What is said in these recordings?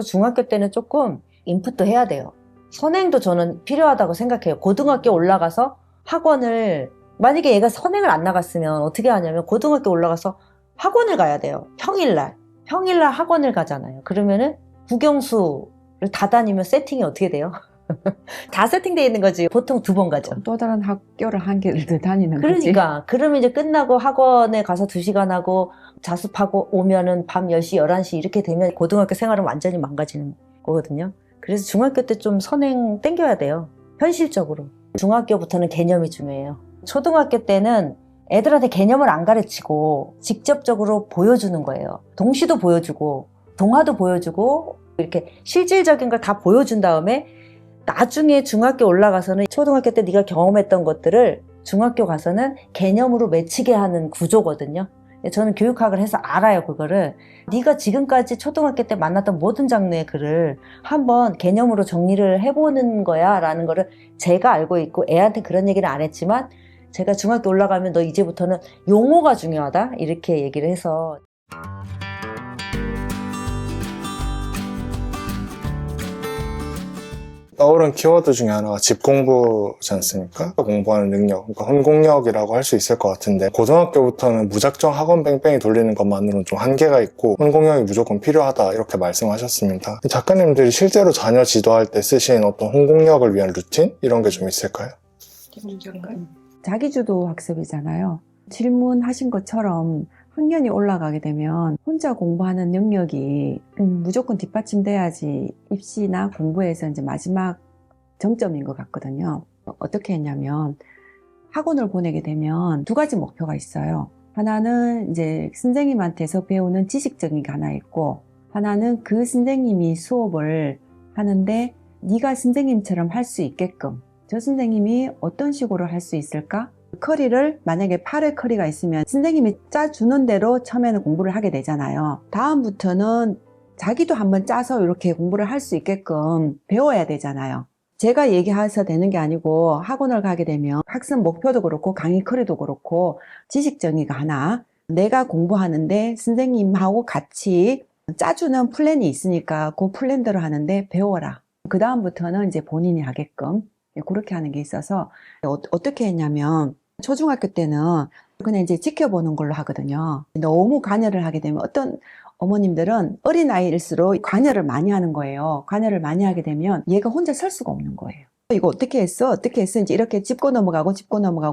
중학교 때는 조금 인풋도 해야 돼요. 선행도 저는 필요하다고 생각해요. 고등학교 올라가서 학원을, 만약에 얘가 선행을 안 나갔으면 어떻게 하냐면 고등학교 올라가서 학원을 가야 돼요. 평일날 학원을 가잖아요. 그러면은 국영수를 다 다니면 세팅이 어떻게 돼요? 다 세팅되어 있는 거지. 보통 2번 가죠. 또 다른 학교를 한 개를 더 다니는 거지. 그러니까 그러면 이제 끝나고 학원에 가서 2시간 하고 자습하고 오면은 밤 10시, 11시 이렇게 되면 고등학교 생활은 완전히 망가지는 거거든요. 그래서 중학교 때 좀 선행 땡겨야 돼요. 현실적으로. 중학교부터는 개념이 중요해요. 초등학교 때는 애들한테 개념을 안 가르치고 직접적으로 보여주는 거예요. 동시도 보여주고 동화도 보여주고 이렇게 실질적인 걸 다 보여준 다음에 나중에 중학교 올라가서는 초등학교 때 네가 경험했던 것들을 중학교 가서는 개념으로 맺히게 하는 구조거든요. 저는 교육학을 해서 알아요, 그거를. 네가 지금까지 초등학교 때 만났던 모든 장르의 글을 한번 개념으로 정리를 해보는 거야 라는 거를 제가 알고 있고, 애한테 그런 얘기는 안 했지만 제가 중학교 올라가면 너 이제부터는 용어가 중요하다 이렇게 얘기를 해서. 떠오른 키워드 중에 하나가 집 공부지 않습니까? 공부하는 능력, 그러니까 혼공력이라고 할 수 있을 것 같은데, 고등학교부터는 무작정 학원 뺑뺑이 돌리는 것만으로는 좀 한계가 있고 혼공력이 무조건 필요하다 이렇게 말씀하셨습니다. 작가님들이 실제로 자녀 지도할 때 쓰신 어떤 혼공력을 위한 루틴? 이런 게 좀 있을까요? 자기주도 학습이잖아요. 질문하신 것처럼 학년이 올라가게 되면 혼자 공부하는 능력이 무조건 뒷받침돼야지 입시나 공부에서 이제 마지막 정점인 것 같거든요. 어떻게 했냐면 학원을 보내게 되면 2가지 목표가 있어요. 하나는 이제 선생님한테서 배우는 지식적인 게 하나 있고, 하나는 그 선생님이 수업을 하는데 네가 선생님처럼 할 수 있게끔, 저 선생님이 어떤 식으로 할 수 있을까? 커리를, 만약에 8회 커리가 있으면 선생님이 짜주는 대로 처음에는 공부를 하게 되잖아요. 다음부터는 자기도 한번 짜서 이렇게 공부를 할 수 있게끔 배워야 되잖아요. 제가 얘기해서 되는 게 아니고 학원을 가게 되면 학습 목표도 그렇고 강의 커리도 그렇고 지식 정의가 하나, 내가 공부하는데 선생님하고 같이 짜주는 플랜이 있으니까 그 플랜대로 하는데 배워라. 그 다음부터는 이제 본인이 하게끔 그렇게 하는 게 있어서, 어떻게 했냐면 초중학교 때는 그냥 이제 지켜보는 걸로 하거든요. 너무 관여를 하게 되면 어떤 어머님들은 어린아이일수록 관여를 많이 하는 거예요. 관여를 많이 하게 되면 얘가 혼자 설 수가 없는 거예요. 이거 어떻게 했어? 어떻게 했어? 이제 이렇게 짚고 넘어가고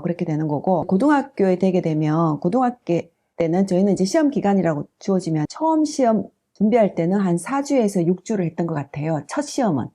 그렇게 되는 거고, 고등학교에 되게 되면, 고등학교 때는 저희는 이제 시험 기간이라고 주어지면 처음 시험 준비할 때는 한 4주에서 6주를 했던 것 같아요. 첫 시험은.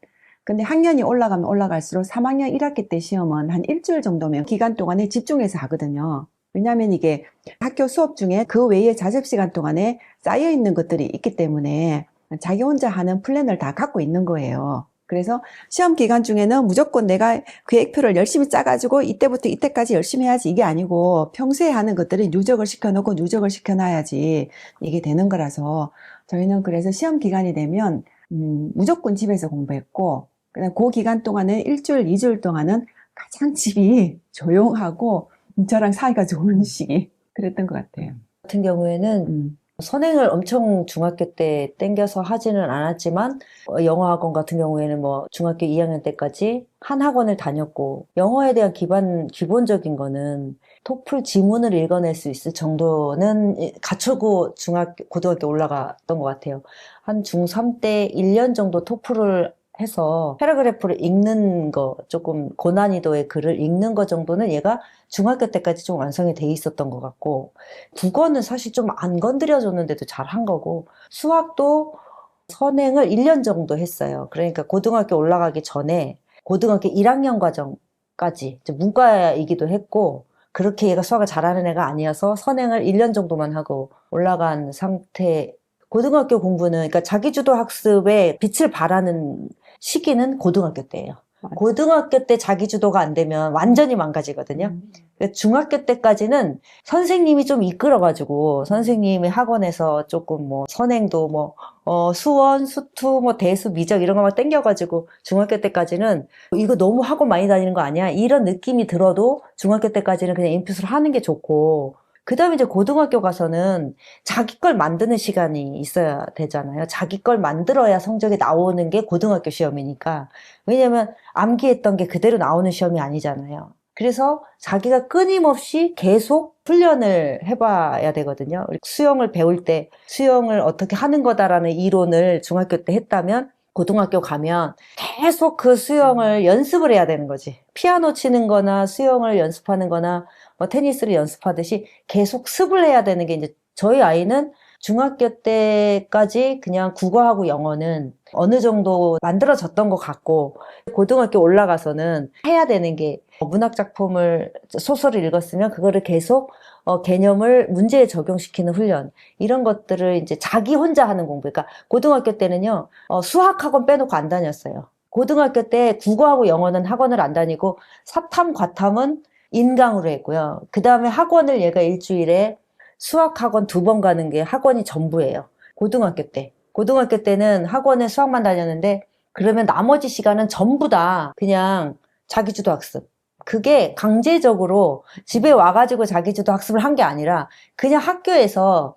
근데 학년이 올라가면 올라갈수록 3학년 1학기 때 시험은 한 일주일 정도면 기간 동안에 집중해서 하거든요. 왜냐하면 이게 학교 수업 중에 그 외에 자습 시간 동안에 쌓여있는 것들이 있기 때문에 자기 혼자 하는 플랜을 다 갖고 있는 거예요. 그래서 시험 기간 중에는 무조건 내가 계획표를 열심히 짜가지고 이때부터 이때까지 열심히 해야지 이게 아니고, 평소에 하는 것들은 누적을 시켜놓고 누적을 시켜놔야지 이게 되는 거라서, 저희는 그래서 시험 기간이 되면 무조건 집에서 공부했고, 그다음 그 기간 동안은 일주일, 2주일 동안은 가장 집이 조용하고 저랑 사이가 좋은 시기, 그랬던 것 같아요. 같은 경우에는 선행을 엄청 중학교 때 땡겨서 하지는 않았지만, 영어 학원 같은 경우에는 뭐 중학교 2학년 때까지 한 학원을 다녔고, 영어에 대한 기본적인 거는 토플 지문을 읽어낼 수 있을 정도는 갖추고 고등학교 올라갔던 것 같아요. 한 중3 때 1년 정도 토플을 해서 패러그래프를 읽는 거, 조금 고난이도의 글을 읽는 거 정도는 얘가 중학교 때까지 좀 완성이 돼 있었던 것 같고, 국어는 사실 좀 안 건드려줬는데도 잘 한 거고, 수학도 선행을 1년 정도 했어요. 그러니까 고등학교 올라가기 전에 고등학교 1학년 과정까지 문과이기도 했고, 그렇게 얘가 수학을 잘하는 애가 아니어서 선행을 1년 정도만 하고 올라간 상태. 고등학교 공부는, 그러니까 자기주도 학습에 빛을 발하는 시기는 고등학교 때예요. 맞아. 고등학교 때 자기주도가 안 되면 완전히 망가지거든요. 그러니까 중학교 때까지는 선생님이 좀 이끌어가지고, 선생님이 학원에서 조금 뭐 선행도 뭐 수원, 수투, 뭐 대수, 미적 이런 거만 땡겨가지고, 중학교 때까지는 이거 너무 학원 많이 다니는 거 아니야? 이런 느낌이 들어도 중학교 때까지는 그냥 인풋을 하는 게 좋고, 그 다음에 이제 고등학교 가서는 자기 걸 만드는 시간이 있어야 되잖아요. 자기 걸 만들어야 성적이 나오는 게 고등학교 시험이니까. 왜냐면 암기했던 게 그대로 나오는 시험이 아니잖아요. 그래서 자기가 끊임없이 계속 훈련을 해봐야 되거든요. 수영을 배울 때 수영을 어떻게 하는 거다라는 이론을 중학교 때 했다면 고등학교 가면 계속 그 수영을 연습을 해야 되는 거지. 피아노 치는 거나 수영을 연습하는 거나 뭐 테니스를 연습하듯이 계속 습을 해야 되는 게 이제 저희 아이는 중학교 때까지 그냥 국어하고 영어는 어느 정도 만들어졌던 것 같고 고등학교 올라가서는 해야 되는 게 문학작품을 소설을 읽었으면 그거를 계속 개념을 문제에 적용시키는 훈련 이런 것들을 이제 자기 혼자 하는 공부. 그러니까 고등학교 때는요 수학학원 빼놓고 안 다녔어요. 고등학교 때 국어하고 영어는 학원을 안 다니고 사탐, 과탐은 인강으로 했고요. 그 다음에 학원을 얘가 일주일에 수학학원 2번 가는 게 학원이 전부예요. 고등학교 때. 고등학교 때는 학원에 수학만 다녔는데 그러면 나머지 시간은 전부 다 그냥 자기주도 학습. 그게 강제적으로 집에 와가지고 자기주도 학습을 한 게 아니라 그냥 학교에서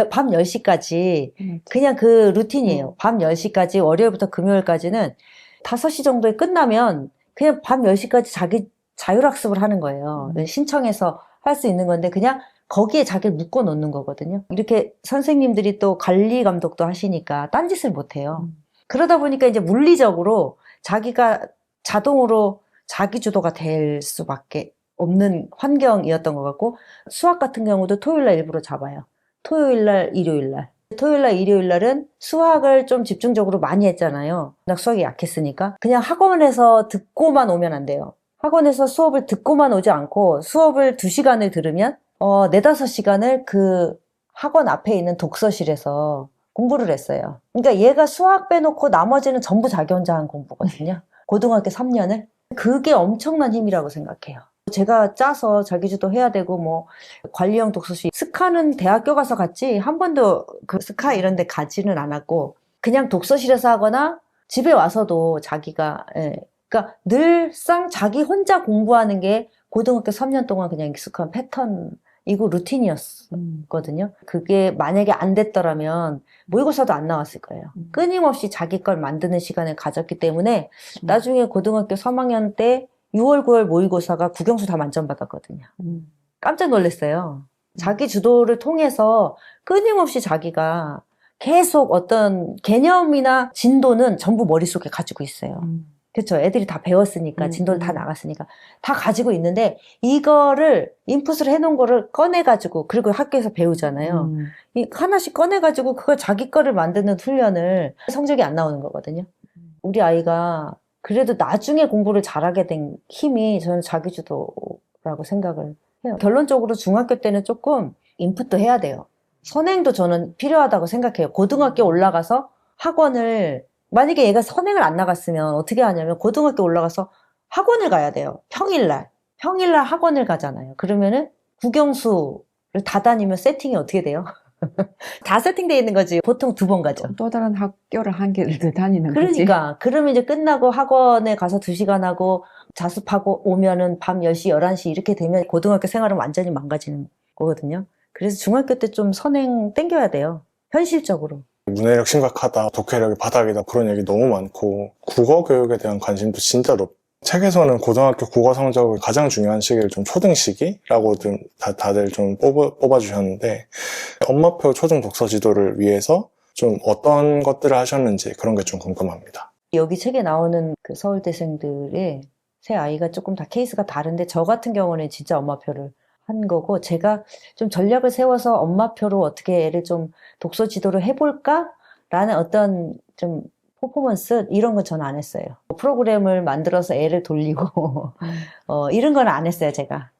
밤 10시까지 그냥 그 루틴이에요. 밤 10시까지 월요일부터 금요일까지는 5시 정도에 끝나면 그냥 밤 10시까지 자기 자율학습을 하는 거예요. 신청해서 할 수 있는 건데 그냥 거기에 자기를 묶어 놓는 거거든요. 이렇게 선생님들이 또 관리 감독도 하시니까 딴짓을 못 해요. 그러다 보니까 이제 물리적으로 자기가 자동으로 자기 주도가 될 수밖에 없는 환경이었던 것 같고 수학 같은 경우도 토요일날 일부러 잡아요. 토요일날, 일요일날. 토요일날, 일요일날은 수학을 좀 집중적으로 많이 했잖아요. 나 수학이 약했으니까. 그냥 학원에서 듣고만 오면 안 돼요. 학원에서 수업을 듣고만 오지 않고 수업을 2시간을 들으면 4-5시간을 그 학원 앞에 있는 독서실에서 공부를 했어요. 그러니까 얘가 수학 빼놓고 나머지는 전부 자기 혼자 한 공부거든요. 고등학교 3년을. 그게 엄청난 힘이라고 생각해요. 제가 짜서 자기주도 해야 되고 뭐 관리형 독서실 스카는 대학교 가서 갔지 한 번도 그 스카 이런 데 가지는 않았고 그냥 독서실에서 하거나 집에 와서도 자기가 그러니까 늘상 자기 혼자 공부하는 게 고등학교 3년 동안 그냥 익숙한 패턴이고 루틴이었거든요. 그게 만약에 안 됐더라면 모의고사도 안 나왔을 거예요. 끊임없이 자기 걸 만드는 시간을 가졌기 때문에 나중에 고등학교 3학년 때 6월, 9월 모의고사가 국영수 다 만점 받았거든요. 깜짝 놀랐어요. 자기 주도를 통해서 끊임없이 자기가 계속 어떤 개념이나 진도는 전부 머릿속에 가지고 있어요. 그렇죠. 애들이 다 배웠으니까 진도를 다 나갔으니까 다 가지고 있는데 이거를 인풋을 해놓은 거를 꺼내가지고 그리고 학교에서 배우잖아요. 하나씩 꺼내가지고 그걸 자기 거를 만드는 훈련을 성적이 안 나오는 거거든요. 우리 아이가 그래도 나중에 공부를 잘하게 된 힘이 저는 자기주도라고 생각을 해요. 결론적으로 중학교 때는 조금 인풋도 해야 돼요. 선행도 저는 필요하다고 생각해요. 고등학교 올라가서 학원을 만약에 얘가 선행을 안 나갔으면 어떻게 하냐면 고등학교 올라가서 학원을 가야 돼요. 평일날 학원을 가잖아요. 그러면은 국영수를 다 다니면 세팅이 어떻게 돼요? 다 세팅되어 있는 거지. 보통 2번 가죠. 또 다른 학교를 한 개를 더 다니는 거지. 그러니까 그러면 이제 끝나고 학원에 가서 2시간 하고 자습하고 오면은 밤 10시, 11시 이렇게 되면 고등학교 생활은 완전히 망가지는 거거든요. 그래서 중학교 때 좀 선행 땡겨야 돼요. 현실적으로. 문해력 심각하다, 독해력이 바닥이다 그런 얘기 너무 많고 국어 교육에 대한 관심도 진짜 높고 책에서는 고등학교 국어 성적을 가장 중요한 시기를 좀 초등 시기라고 좀 다들 좀 뽑아주셨는데 엄마표 초등 독서 지도를 위해서 좀 어떤 것들을 하셨는지 그런 게 좀 궁금합니다. 여기 책에 나오는 그 서울대생들의 세 아이가 조금 다 케이스가 다른데 저 같은 경우는 진짜 엄마표를 한 거고 제가 좀 전략을 세워서 엄마표로 어떻게 애를 좀 독서 지도를 해볼까? 라는 어떤 좀 퍼포먼스 이런 건 저는 안 했어요. 프로그램을 만들어서 애를 돌리고 이런 건 안 했어요, 제가.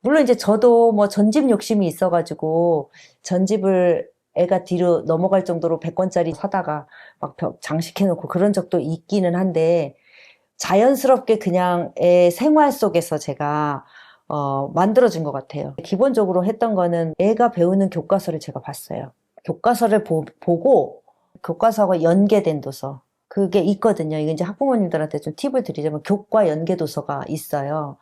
물론 이제 저도 뭐 전집 욕심이 있어가지고 전집을 애가 뒤로 넘어갈 정도로 100권짜리 사다가 막 장식해놓고 그런 적도 있기는 한데 자연스럽게 그냥 애 생활 속에서 제가 만들어준 것 같아요. 기본적으로 했던 거는 애가 배우는 교과서를 제가 봤어요. 교과서를 보고 교과서가 연계된 도서 그게 있거든요. 이거 이제 학부모님들한테 좀 팁을 드리자면 교과 연계 도서가 있어요.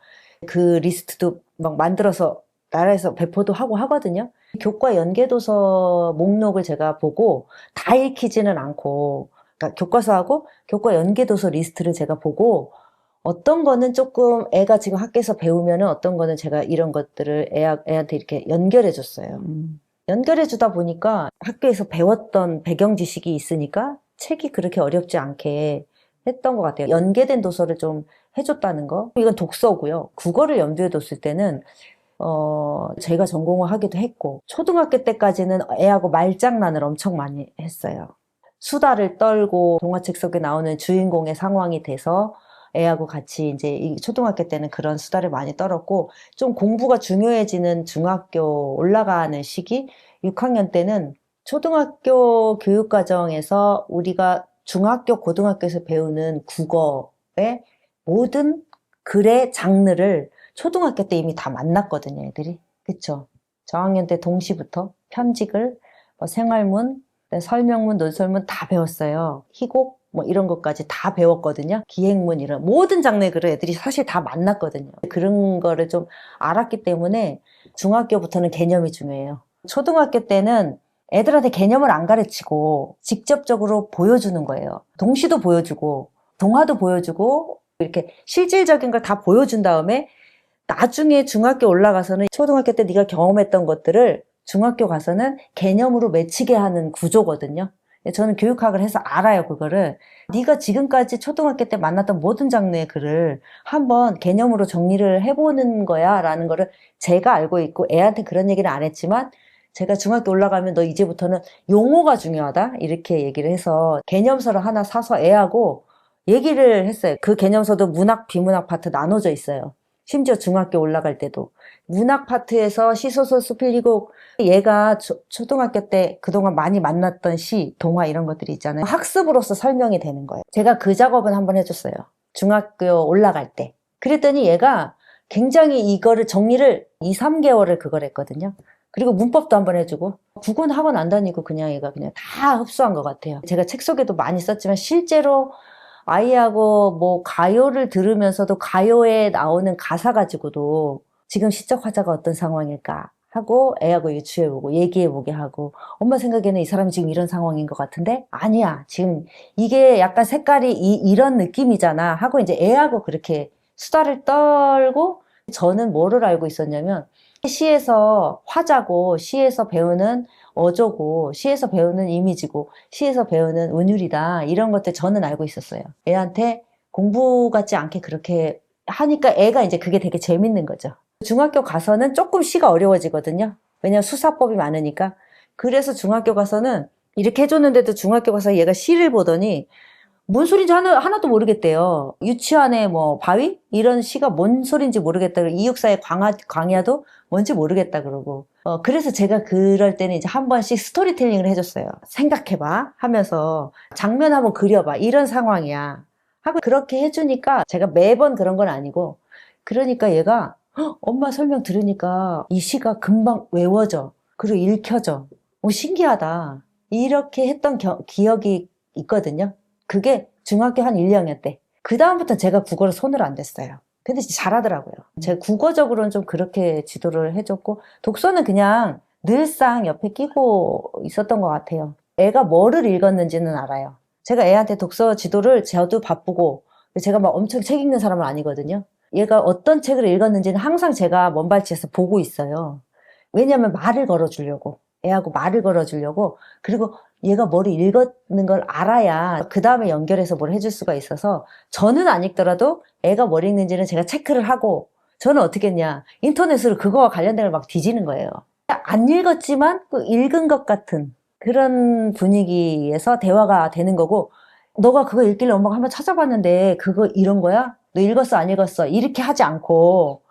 그 리스트도 막 만들어서 나라에서 배포도 하고 하거든요. 교과 연계도서 목록을 제가 보고 다 읽히지는 않고, 그러니까 교과서하고 교과 연계도서 리스트를 제가 보고 어떤 거는 조금 애가 지금 학교에서 배우면은 어떤 거는 제가 이런 것들을 애한테 이렇게 연결해 줬어요. 연결해 주다 보니까 학교에서 배웠던 배경 지식이 있으니까 책이 그렇게 어렵지 않게 했던 것 같아요. 연계된 도서를 좀 해줬다는 거. 이건 독서고요. 국어를 염두에 뒀을 때는 제가 전공을 하기도 했고, 초등학교 때까지는 애하고 말장난을 엄청 많이 했어요. 수다를 떨고 동화책 속에 나오는 주인공의 상황이 돼서 애하고 같이 이제 이 초등학교 때는 그런 수다를 많이 떨었고, 좀 공부가 중요해지는 중학교 올라가는 시기, 6학년 때는 초등학교 교육과정에서 우리가 중학교, 고등학교에서 배우는 국어의 모든 글의 장르를 초등학교 때 이미 다 만났거든요, 애들이. 그쵸? 저학년 때 동시부터 편직을, 생활문, 설명문, 논설문 다 배웠어요. 희곡, 이런 것까지 다 배웠거든요. 기행문, 이런 모든 장르의 글을 애들이 사실 다 만났거든요. 그런 거를 좀 알았기 때문에 중학교부터는 개념이 중요해요. 초등학교 때는 애들한테 개념을 안 가르치고 직접적으로 보여주는 거예요. 동시도 보여주고, 동화도 보여주고, 이렇게 실질적인 걸 다 보여준 다음에 나중에 중학교 올라가서는 초등학교 때 네가 경험했던 것들을 중학교 가서는 개념으로 맺히게 하는 구조거든요. 저는 교육학을 해서 알아요, 그거를. 네가 지금까지 초등학교 때 만났던 모든 장르의 글을 한번 개념으로 정리를 해보는 거야 라는 거를 제가 알고 있고, 애한테 그런 얘기는 안 했지만 제가 중학교 올라가면 너 이제부터는 용어가 중요하다 이렇게 얘기를 해서 개념서를 하나 사서 애하고 얘기를 했어요. 그 개념서도 문학, 비문학 파트 나눠져 있어요. 심지어 중학교 올라갈 때도 문학 파트에서 시소설, 수필이곡, 얘가 초등학교 때 그동안 많이 만났던 시, 동화 이런 것들이 있잖아요. 학습으로서 설명이 되는 거예요. 제가 그 작업은 한번 해줬어요. 중학교 올라갈 때. 그랬더니 얘가 굉장히 이거를 정리를 2, 3개월을 그걸 했거든요. 그리고 문법도 한번 해주고, 국어는 학원 안 다니고 그냥 얘가 그냥 다 흡수한 것 같아요. 제가 책 속에도 많이 썼지만 실제로 아이하고 가요를 들으면서도 가요에 나오는 가사 가지고도 지금 시적 화자가 어떤 상황일까 하고 애하고 유추해보고 얘기해보게 하고, 엄마 생각에는 이 사람이 지금 이런 상황인 것 같은데 아니야, 지금 이게 약간 색깔이 이런 느낌이잖아 하고 이제 애하고 그렇게 수다를 떨고, 저는 뭐를 알고 있었냐면 시에서 화자고 시에서 배우는 어조고 시에서 배우는 이미지고 시에서 배우는 운율이다 이런 것들 저는 알고 있었어요. 애한테 공부 같지 않게 그렇게 하니까 애가 이제 그게 되게 재밌는 거죠. 중학교 가서는 조금 시가 어려워지거든요. 왜냐면 수사법이 많으니까. 그래서 중학교 가서는 이렇게 해줬는데도 중학교 가서 얘가 시를 보더니 뭔 소린지 하나도 모르겠대요. 유치원의 바위? 이런 시가 뭔 소린지 모르겠다. 이육사의 광야도 뭔지 모르겠다 그러고. 그래서 제가 그럴 때는 이제 한 번씩 스토리텔링을 해줬어요. 생각해봐 하면서 장면 한번 그려봐. 이런 상황이야. 하고 그렇게 해주니까 제가 매번 그런 건 아니고, 그러니까 얘가 엄마 설명 들으니까 이 시가 금방 외워져. 그리고 읽혀져. 신기하다. 이렇게 했던 기억이 있거든요. 그게 중학교 한 1, 2학년 때. 그 다음부터는 제가 국어를 손을 안 댔어요. 근데 잘하더라고요. 제가 국어적으로는 좀 그렇게 지도를 해줬고, 독서는 그냥 늘상 옆에 끼고 있었던 것 같아요. 애가 뭐를 읽었는지는 알아요. 제가 애한테 독서 지도를, 저도 바쁘고 제가 막 엄청 책 읽는 사람은 아니거든요. 얘가 어떤 책을 읽었는지는 항상 제가 먼발치에서 보고 있어요. 왜냐하면 말을 걸어주려고. 애하고 말을 걸어주려고. 그리고 얘가 뭐를 읽었는 걸 알아야 그 다음에 연결해서 뭘 해줄 수가 있어서, 저는 안 읽더라도 애가 뭘 읽는지는 제가 체크를 하고, 저는 어떻게 했냐, 인터넷으로 그거와 관련된 걸 막 뒤지는 거예요. 안 읽었지만 그 읽은 것 같은 그런 분위기에서 대화가 되는 거고, 너가 그거 읽길래 엄마가 한번 찾아봤는데 그거 이런 거야? 너 읽었어 안 읽었어? 이렇게 하지 않고,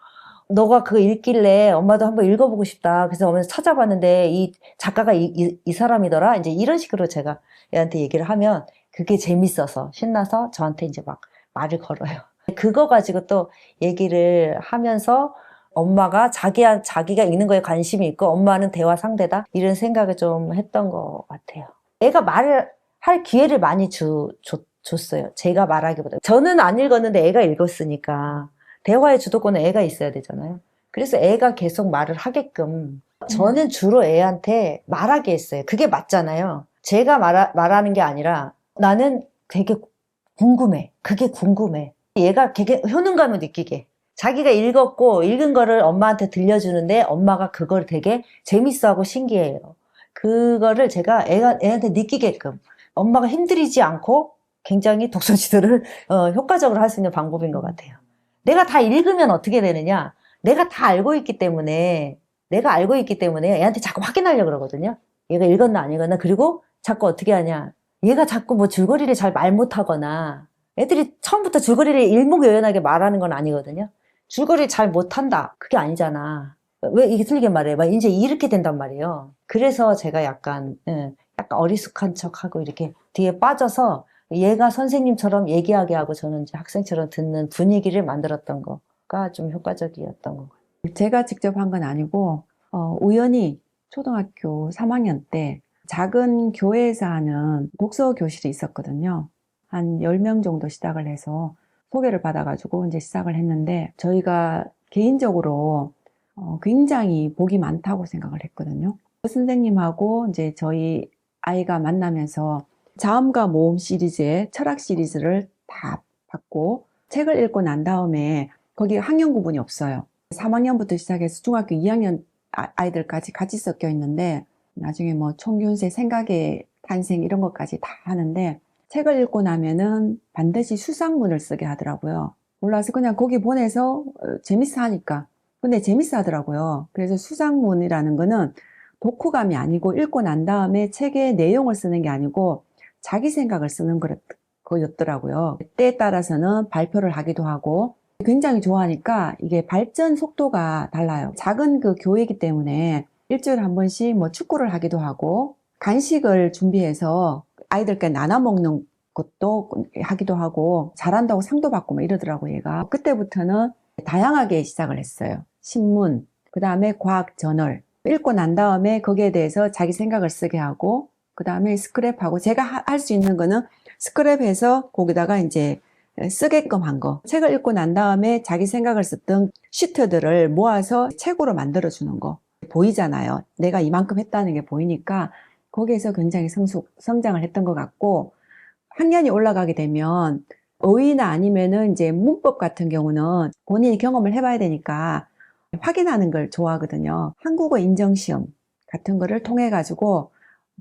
너가 그거 읽길래 엄마도 한번 읽어보고 싶다. 그래서 엄마가 찾아봤는데 이 작가가 이 사람이더라. 이제 이런 식으로 제가 얘한테 얘기를 하면 그게 재밌어서 신나서 저한테 이제 막 말을 걸어요. 그거 가지고 또 얘기를 하면서 엄마가 자기가 읽는 거에 관심이 있고 엄마는 대화 상대다. 이런 생각을 좀 했던 것 같아요. 애가 말을 할 기회를 많이 줬어요. 제가 말하기보다. 저는 안 읽었는데 애가 읽었으니까. 대화의 주도권은 애가 있어야 되잖아요. 그래서 애가 계속 말을 하게끔 저는 주로 애한테 말하게 했어요. 그게 맞잖아요. 제가 말하는 게 아니라 나는 되게 궁금해. 그게 궁금해. 얘가 되게 효능감을 느끼게. 자기가 읽었고 읽은 거를 엄마한테 들려주는데 엄마가 그걸 되게 재밌어하고 신기해요. 그거를 제가 애한테 느끼게끔 엄마가 힘들이지 않고 굉장히 독서 지도를 효과적으로 할 수 있는 방법인 것 같아요. 내가 다 읽으면 어떻게 되느냐? 내가 다 알고 있기 때문에 애한테 자꾸 확인하려고 그러거든요. 얘가 읽었나 안 읽었나. 그리고 자꾸 어떻게 하냐. 얘가 자꾸 뭐 줄거리를 잘 말 못하거나 애들이 처음부터 줄거리를 일목요연하게 말하는 건 아니거든요. 줄거리 잘 못한다. 그게 아니잖아. 왜 이게 틀리게 말해? 막 이제 이렇게 된단 말이에요. 그래서 제가 약간 어리숙한 척하고 이렇게 뒤에 빠져서 얘가 선생님처럼 얘기하게 하고 저는 이제 학생처럼 듣는 분위기를 만들었던 거가 좀 효과적이었던 것 같아요. 제가 직접 한 건 아니고 우연히 초등학교 3학년 때 작은 교회에서 하는 독서 교실이 있었거든요. 한 10명 정도 시작을 해서 소개를 받아가지고 이제 시작을 했는데 저희가 개인적으로 굉장히 복이 많다고 생각을 했거든요. 선생님하고 이제 저희 아이가 만나면서 자음과 모음 시리즈의 철학 시리즈를 다 받고 책을 읽고 난 다음에 거기 학년 구분이 없어요. 3학년부터 시작해서 중학교 2학년 아이들까지 같이 섞여 있는데 나중에 뭐 총균세, 생각의 탄생 이런 것까지 다 하는데 책을 읽고 나면은 반드시 수상문을 쓰게 하더라고요. 몰라서 그냥 거기 보내서 재밌어 하니까. 근데 재밌어 하더라고요. 그래서 수상문이라는 거는 독후감이 아니고 읽고 난 다음에 책의 내용을 쓰는 게 아니고 자기 생각을 쓰는 거였더라고요. 때에 따라서는 발표를 하기도 하고 굉장히 좋아하니까 이게 발전 속도가 달라요. 작은 그 교회이기 때문에 일주일에 한 번씩 뭐 축구를 하기도 하고 간식을 준비해서 아이들께 나눠 먹는 것도 하기도 하고 잘한다고 상도 받고 막 이러더라고요, 얘가. 그때부터는 다양하게 시작을 했어요. 신문, 그 다음에 과학 저널. 읽고 난 다음에 거기에 대해서 자기 생각을 쓰게 하고 그 다음에 스크랩하고 제가 할 수 있는 거는 스크랩해서 거기다가 이제 쓰게끔 한 거. 책을 읽고 난 다음에 자기 생각을 썼던 시트들을 모아서 책으로 만들어주는 거. 보이잖아요. 내가 이만큼 했다는 게 보이니까 거기에서 굉장히 성장을 했던 것 같고 학년이 올라가게 되면 어휘나 아니면은 이제 문법 같은 경우는 본인이 경험을 해봐야 되니까 확인하는 걸 좋아하거든요. 한국어 인정시험 같은 거를 통해 가지고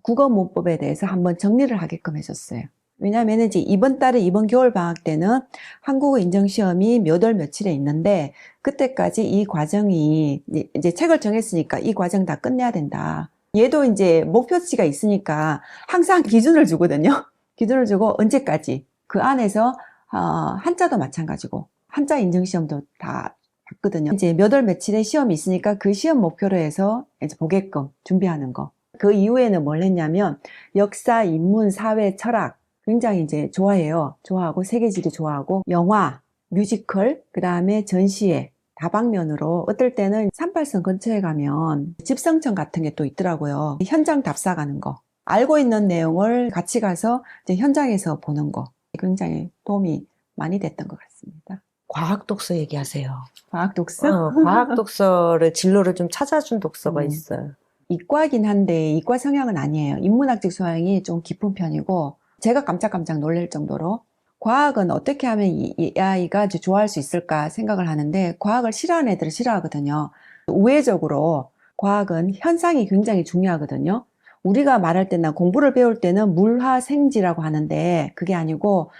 국어 문법에 대해서 한번 정리를 하게끔 해줬어요. 왜냐하면 이제 이번 달에 이번 겨울 방학 때는 한국어 인정시험이 몇 월 며칠에 있는데 그때까지 이 과정이 이제 책을 정했으니까 이 과정 다 끝내야 된다. 얘도 이제 목표치가 있으니까 항상 기준을 주거든요. 기준을 주고 언제까지 그 안에서 한자도 마찬가지고 한자 인정시험도 다 봤거든요. 이제 몇 월 며칠에 시험이 있으니까 그 시험 목표로 해서 이제 보게끔 준비하는 거. 그 이후에는 뭘 했냐면 역사, 인문, 사회, 철학 굉장히 이제 좋아해요. 좋아하고 세계지도 좋아하고 영화, 뮤지컬, 그 다음에 전시회 다방면으로 어떨 때는 38선 근처에 가면 집성청 같은 게 또 있더라고요. 현장 답사 가는 거. 알고 있는 내용을 같이 가서 이제 현장에서 보는 거. 굉장히 도움이 많이 됐던 것 같습니다. 과학 독서 얘기하세요. 과학 독서? 과학 독서를 진로를 좀 찾아준 독서가 있어요. 이과긴 한데 이과 성향은 아니에요. 인문학적 소양이 좀 깊은 편이고 제가 깜짝깜짝 놀랄 정도로 과학은 어떻게 하면 이 아이가 좋아할 수 있을까 생각을 하는데 과학을 싫어하는 애들은 싫어하거든요. 우회적으로 과학은 현상이 굉장히 중요하거든요. 우리가 말할 때나 공부를 배울 때는 물화생지라고 하는데 그게 아니고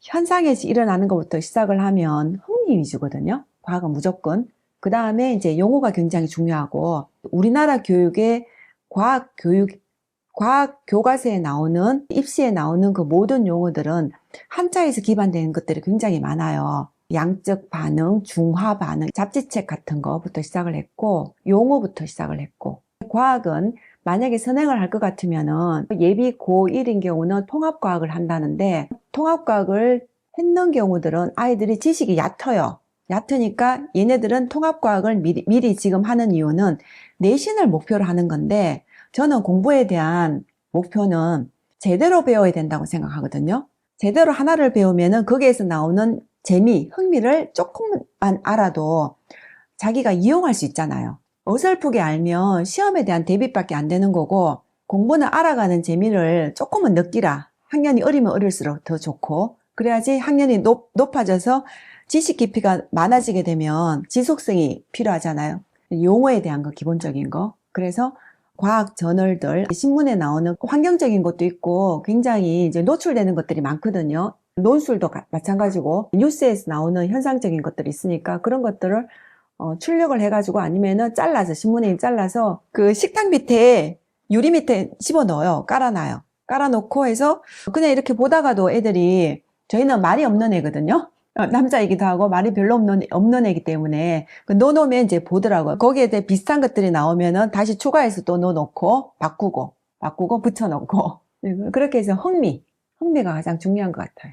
현상에서 일어나는 것부터 시작을 하면 흥미 위주거든요. 과학은 무조건. 그 다음에 이제 용어가 굉장히 중요하고 우리나라 교육의 과학 교과서에 나오는 입시에 나오는 그 모든 용어들은 한자에서 기반되는 것들이 굉장히 많아요. 양적 반응, 중화 반응, 잡지책 같은 거부터 시작을 했고 용어부터 시작을 했고 과학은 만약에 선행을 할 것 같으면은 예비 고1인 경우는 통합과학을 한다는데 통합과학을 했는 경우들은 아이들이 지식이 얕아요. 얕으니까 얘네들은 통합과학을 미리 지금 하는 이유는 내신을 목표로 하는 건데 저는 공부에 대한 목표는 제대로 배워야 된다고 생각하거든요. 제대로 하나를 배우면은 거기에서 나오는 재미, 흥미를 조금만 알아도 자기가 이용할 수 있잖아요. 어설프게 알면 시험에 대한 대비밖에 안 되는 거고 공부는 알아가는 재미를 조금은 느끼라. 학년이 어리면 어릴수록 더 좋고 그래야지 학년이 높아져서 지식 깊이가 많아지게 되면 지속성이 필요하잖아요. 용어에 대한 거 기본적인 거. 그래서 과학 저널들, 신문에 나오는 환경적인 것도 있고 굉장히 이제 노출되는 것들이 많거든요. 논술도 마찬가지고 뉴스에서 나오는 현상적인 것들이 있으니까 그런 것들을 출력을 해가지고 아니면은 잘라서 신문에 잘라서 그 식탁 밑에 유리 밑에 집어넣어요. 깔아놔요. 깔아놓고 해서 그냥 이렇게 보다가도 애들이 저희는 말이 없는 애거든요. 남자이기도 하고 말이 별로 없는 애기 때문에 넣어놓으면 이제 보더라고요. 거기에 대해 비슷한 것들이 나오면은 다시 추가해서 또 넣어놓고 바꾸고 붙여놓고 그렇게 해서 흥미가 가장 중요한 것 같아요.